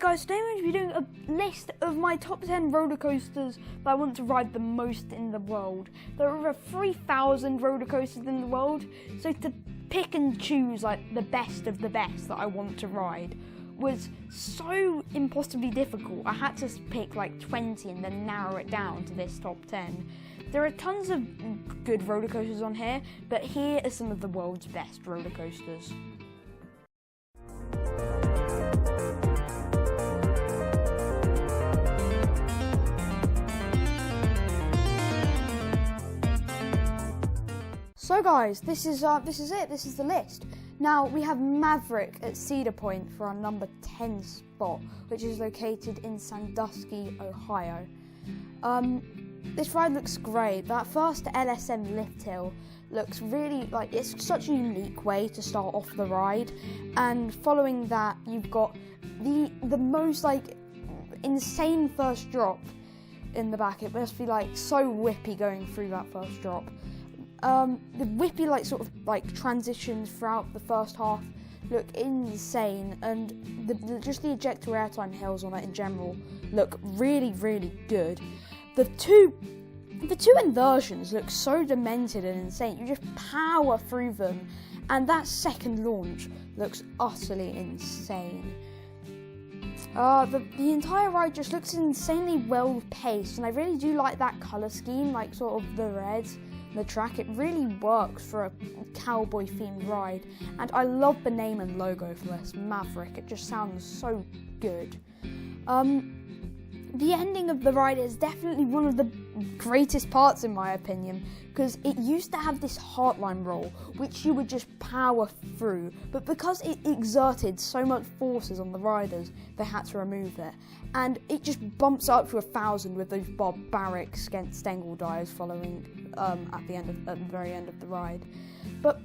guys, today I'm going to be doing a list of my top 10 roller coasters that I want to ride the most in the world. There are over 3,000 roller coasters in the world, so to pick and choose like the best of the best that I want to ride was so impossibly difficult. I had to pick like 20 and then narrow it down to this top 10. There are tons of good roller coasters on here, but here are some of the world's best roller coasters. So guys, this is it. This is the list. Now we have Maverick at Cedar Point for our number 10 spot, which is located in Sandusky, Ohio. This ride looks great. That first LSM lift hill looks really like it's such a unique way to start off the ride, and following that you've got the most like insane first drop in the back. It must be like so whippy going through that first drop. The whippy sort of transitions throughout the first half look insane, and just the ejector airtime hills on it in general look really, really good. The two inversions look so demented and insane. You just power through them, and that second launch looks utterly insane. The entire ride just looks insanely well paced, and I really do like that colour scheme, like sort of the red. The track, it really works for a cowboy themed ride, and I love the name and logo for this, Maverick. It just sounds so good. The ending of the ride is definitely one of the greatest parts in my opinion, because it used to have this heartline roll which you would just power through, but because it exerted so much forces on the riders, they had to remove it, and it just bumps up to 1,000 with those barbaric Stengel dives following at the very end of the ride. But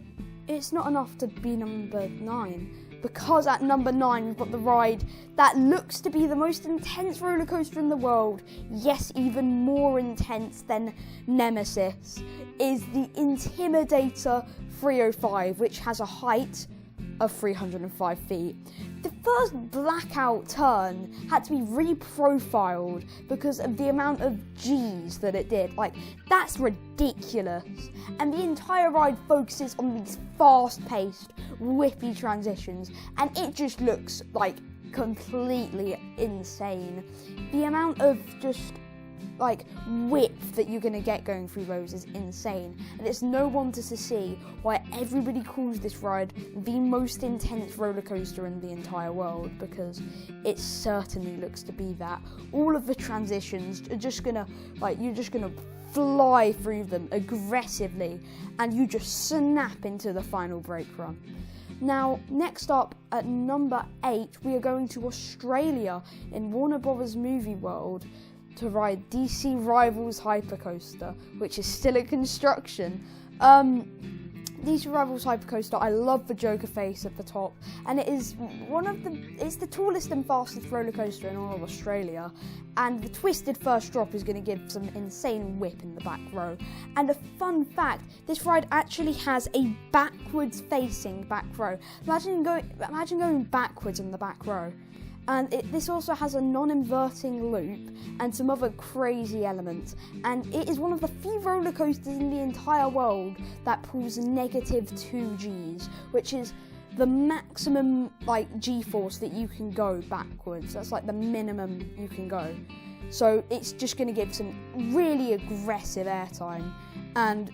it's not enough to be number 9, because at number 9 we've got the ride that looks to be the most intense roller coaster in the world, yes, even more intense than Nemesis, is the Intimidator 305, which has a height of 305 feet. The first blackout turn had to be reprofiled because of the amount of G's that it did. That's ridiculous. And the entire ride focuses on these fast-paced, whippy transitions, and it just looks completely insane. The amount of just width that you're going to get going through those is insane, and it's no wonder to see why everybody calls this ride the most intense roller coaster in the entire world, because it certainly looks to be that. All of the transitions are just gonna you're just gonna fly through them aggressively, and you just snap into the final brake run. Now, next up at number 8, we are going to Australia in Warner Brothers Movie World to ride DC Rivals Hypercoaster, which is still in construction. DC Rivals Hypercoaster, I love the Joker face at the top, and it's the tallest and fastest roller coaster in all of Australia, and the twisted first drop is going to give some insane whip in the back row. And a fun fact, this ride actually has a backwards facing back row. Imagine going backwards in the back row. And this also has a non-inverting loop and some other crazy elements, and it is one of the few roller coasters in the entire world that pulls -2 G's, which is the maximum G-force that you can go backwards. That's the minimum you can go. So it's just going to give some really aggressive airtime, and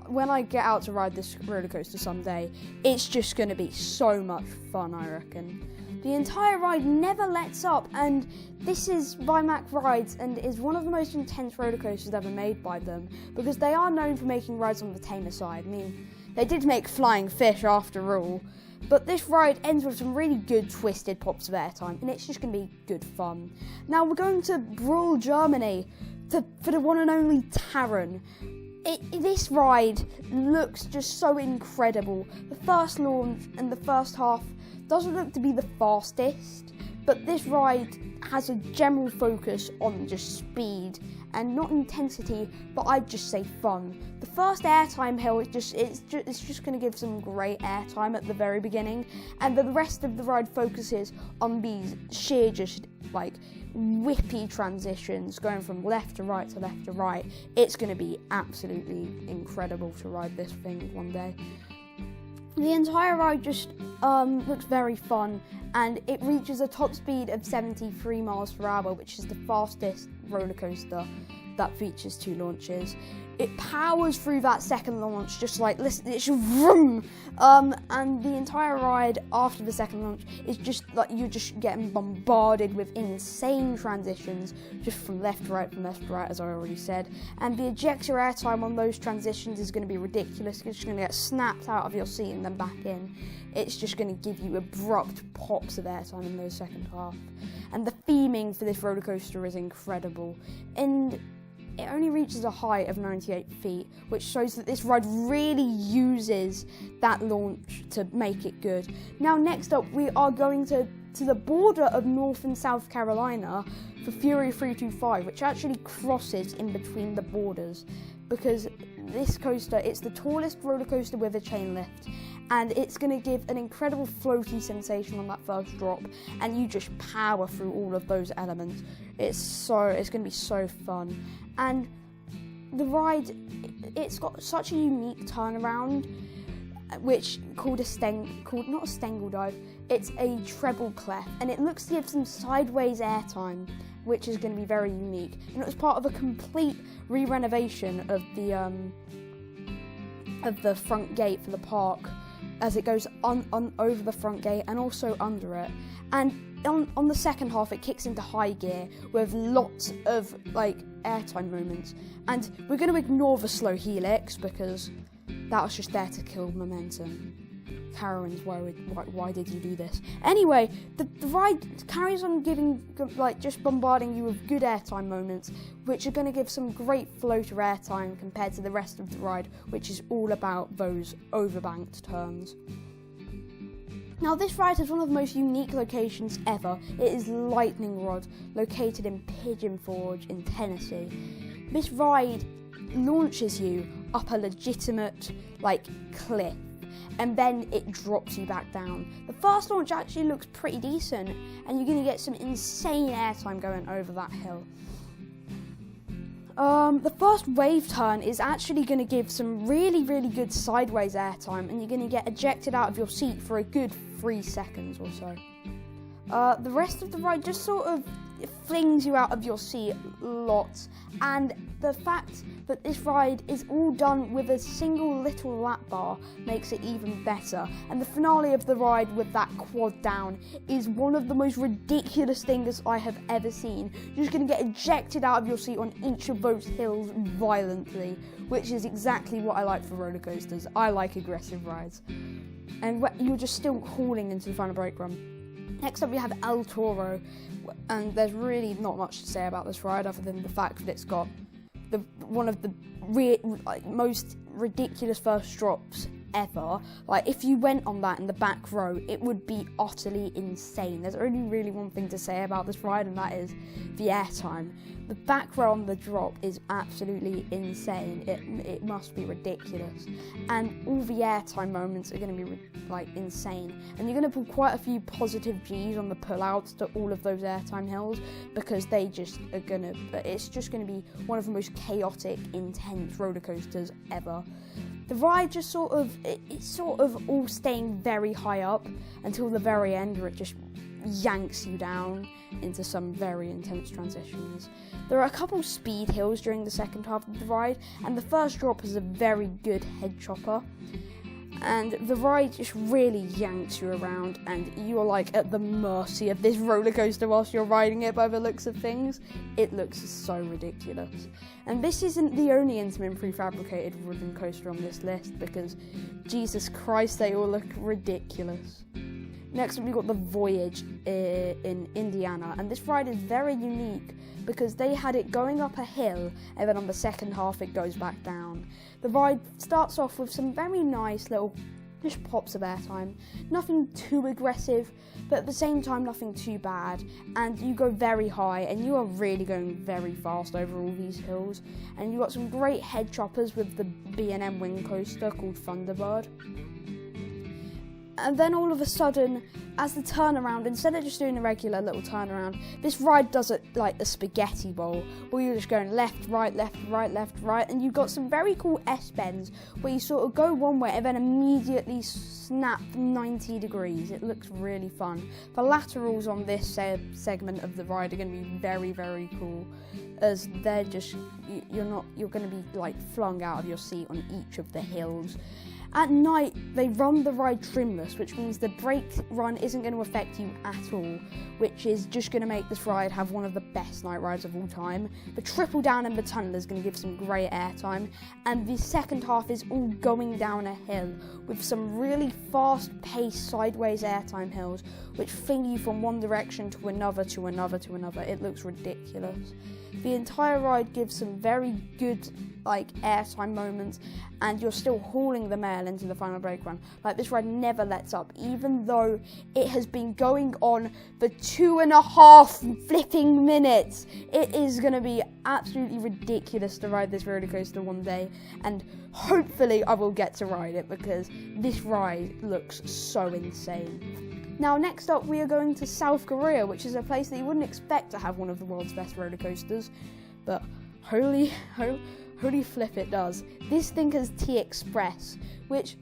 when I get out to ride this roller coaster someday, it's just going to be so much fun, I reckon. The entire ride never lets up, and this is by Mack Rides, and is one of the most intense roller coasters ever made by them, because they are known for making rides on the tamer side. I mean, they did make Flying Fish after all, but this ride ends with some really good twisted pops of airtime, and it's just going to be good fun. Now we're going to Brühl, Germany, for the one and only Taron. This ride looks just so incredible. The first launch and the first half doesn't look to be the fastest, but this ride has a general focus on just speed and not intensity, but I'd just say fun. The first airtime hill it's just going to give some great airtime at the very beginning, and the rest of the ride focuses on these sheer just like whippy transitions going from left to right to left to right. It's going to be absolutely incredible to ride this thing one day. The entire ride just looks very fun, and it reaches a top speed of 73 miles per hour, which is the fastest roller coaster that features 2 launches. It powers through that second launch, just like, listen, it's vroom! And the entire ride after the second launch is just like you're just getting bombarded with insane transitions, just from left to right, as I already said. And the ejector airtime on those transitions is going to be ridiculous. You're just going to get snapped out of your seat and then back in. It's just going to give you abrupt pops of airtime in the second half. And the theming for this roller coaster is incredible. And it only reaches a height of 98 feet, which shows that this ride really uses that launch to make it good. Now, next up, we are going to the border of North and South Carolina for Fury 325, which actually crosses in between the borders, because this coaster, it's the tallest roller coaster with a chain lift, and it's going to give an incredible floaty sensation on that first drop, and you just power through all of those elements. It's going to be so fun. And the ride, it's got such a unique turnaround, which not a Stengel dive, it's a treble clef, and it looks to give some sideways airtime, which is going to be very unique. And it was part of a complete re-renovation of the front gate for the park, as it goes on over the front gate and also under it. And on the second half, it kicks into high gear with lots of like airtime moments. And we're going to ignore the slow helix because that was just there to kill momentum. Carowinds, why did you do this? Anyway, the ride carries on giving, like, just bombarding you with good airtime moments, which are going to give some great floater airtime compared to the rest of the ride, which is all about those overbanked turns. Now, this ride has one of the most unique locations ever. It is Lightning Rod, located in Pigeon Forge in Tennessee. This ride launches you up a legitimate, like, cliff, and then it drops you back down. The first launch actually looks pretty decent, and you're going to get some insane airtime going over that hill. The first wave turn is actually going to give some really, really good sideways airtime, and you're going to get ejected out of your seat for a good 3 seconds or so. The rest of the ride just sort of flings you out of your seat lots, and the fact that this ride is all done with a single little lap bar makes it even better. And the finale of the ride with that quad down is one of the most ridiculous things I have ever seen. You're just going to get ejected out of your seat on each of those hills violently, which is exactly what I like for roller coasters. I like aggressive rides. And you're just still hauling into the final brake run. Next up, we have El Toro, and there's really not much to say about this ride other than the fact that it's got one of the most ridiculous first drops ever. Like, if you went on that in the back row, it would be utterly insane. There's only really one thing to say about this ride, and that is the airtime. The back row on the drop is absolutely insane. It must be ridiculous, and all the airtime moments are going to be insane. And you're going to put quite a few positive G's on the pullouts to all of those airtime hills, because they just are going to. It's just going to be one of the most chaotic, intense roller coasters ever. The ride just it's sort of all staying very high up until the very end, where it just yanks you down into some very intense transitions. There are a couple speed hills during the second half of the ride, and the first drop is a very good head chopper. And the ride just really yanks you around, and you're like at the mercy of this roller coaster whilst you're riding it by the looks of things. It looks so ridiculous. And this isn't the only Intamin prefabricated wooden coaster on this list, because Jesus Christ, they all look ridiculous. Next up, we've got the Voyage in Indiana, and this ride is very unique because they had it going up a hill, and then on the second half it goes back down. The ride starts off with some very nice little just pops of airtime. Nothing too aggressive, but at the same time nothing too bad. And you go very high, and you are really going very fast over all these hills. And you've got some great head choppers with the B&M wing coaster called Thunderbird. And then all of a sudden, as the turnaround, instead of just doing a regular little turnaround, this ride does it like a spaghetti bowl, where you're just going left, right, left, right, left, right, and you've got some very cool S-bends, where you sort of go one way and then immediately snap 90 degrees. It looks really fun. The laterals on this segment of the ride are going to be very, very cool, as they're just, you're going to be like flung out of your seat on each of the hills. At night, they run the ride trimless, which means the brake run isn't going to affect you at all, which is just going to make this ride have one of the best night rides of all time. The triple down in the tunnel is going to give some great airtime, and the second half is all going down a hill with some really fast-paced sideways airtime hills, which fling you from one direction to another to another to another. It looks ridiculous. The entire ride gives some very good airtime moments, and you're still hauling the mail into the final brake run. This ride never lets up, even though it has been going on for 2.5 flipping minutes. It is going to be absolutely ridiculous to ride this roller coaster one day, and hopefully I will get to ride it, because this ride looks so insane. Now, next up, we are going to South Korea, which is a place that you wouldn't expect to have one of the world's best roller coasters, but holy flip it does. This thing has T-Express, which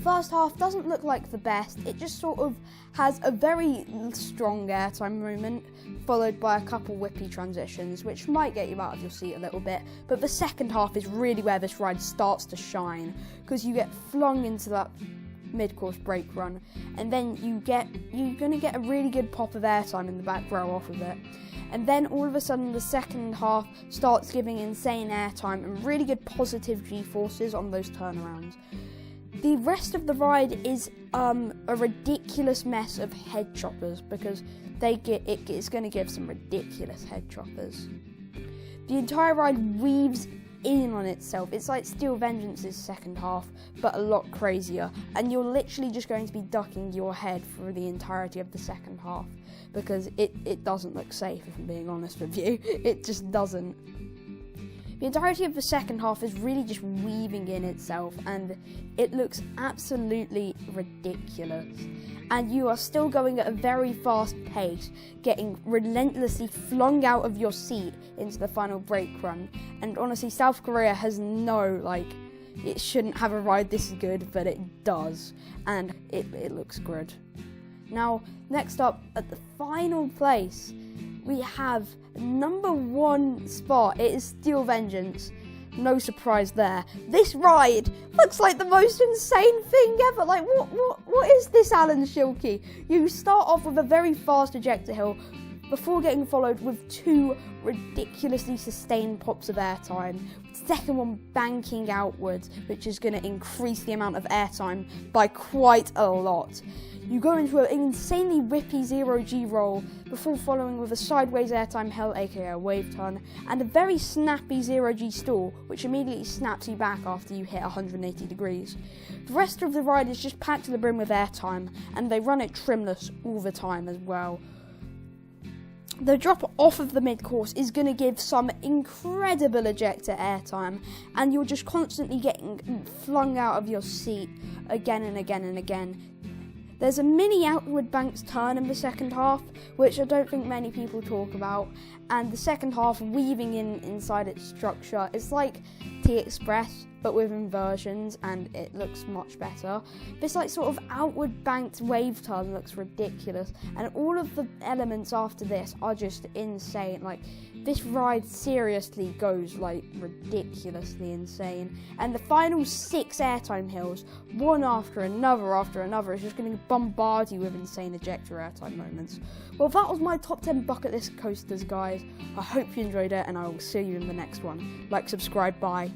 first half doesn't look like the best. It just sort of has a very strong airtime moment, followed by a couple whippy transitions, which might get you out of your seat a little bit. But the second half is really where this ride starts to shine, because you get flung into that mid-course brake run, and then you're going to get a really good pop of airtime in the back row off of it. And then all of a sudden the second half starts giving insane airtime and really good positive G-forces on those turnarounds. The rest of the ride is a ridiculous mess of head choppers, because it's going to give some ridiculous head choppers. The entire ride weaves in on itself. It's like Steel Vengeance's second half, but a lot crazier, and you're literally just going to be ducking your head for the entirety of the second half, because it doesn't look safe, if I'm being honest with you. It just doesn't. The entirety of the second half is really just weaving in itself, and it looks absolutely ridiculous. And you are still going at a very fast pace, getting relentlessly flung out of your seat into the final brake run. And honestly, South Korea has it shouldn't have a ride this good, but it does, and it looks good. Now, next up, at the final place, we have number 1 spot. It is Steel Vengeance. No surprise there. This ride looks like the most insane thing ever. What is this, Alan Schilke? You start off with a very fast ejector hill before getting followed with 2 ridiculously sustained pops of airtime. The second one banking outwards, which is going to increase the amount of airtime by quite a lot. You go into an insanely whippy 0G roll before following with a sideways airtime hill, aka a wave turn, and a very snappy 0G stall, which immediately snaps you back after you hit 180 degrees. The rest of the ride is just packed to the brim with airtime, and they run it trimless all the time as well. The drop off of the mid-course is going to give some incredible ejector airtime, and you're just constantly getting flung out of your seat again and again and again. There's a mini outward banks turn in the second half, which I don't think many people talk about, and the second half weaving inside its structure. It's like T-Express, but with inversions, and it looks much better. This sort of outward banked wave turn looks ridiculous, and all of the elements after this are just insane. This ride seriously goes ridiculously insane, and the final 6 airtime hills, one after another, is just going to bombard you with insane ejector airtime moments. Well, that was my top 10 bucket list coasters, guys. I hope you enjoyed it, and I will see you in the next one. Subscribe, bye.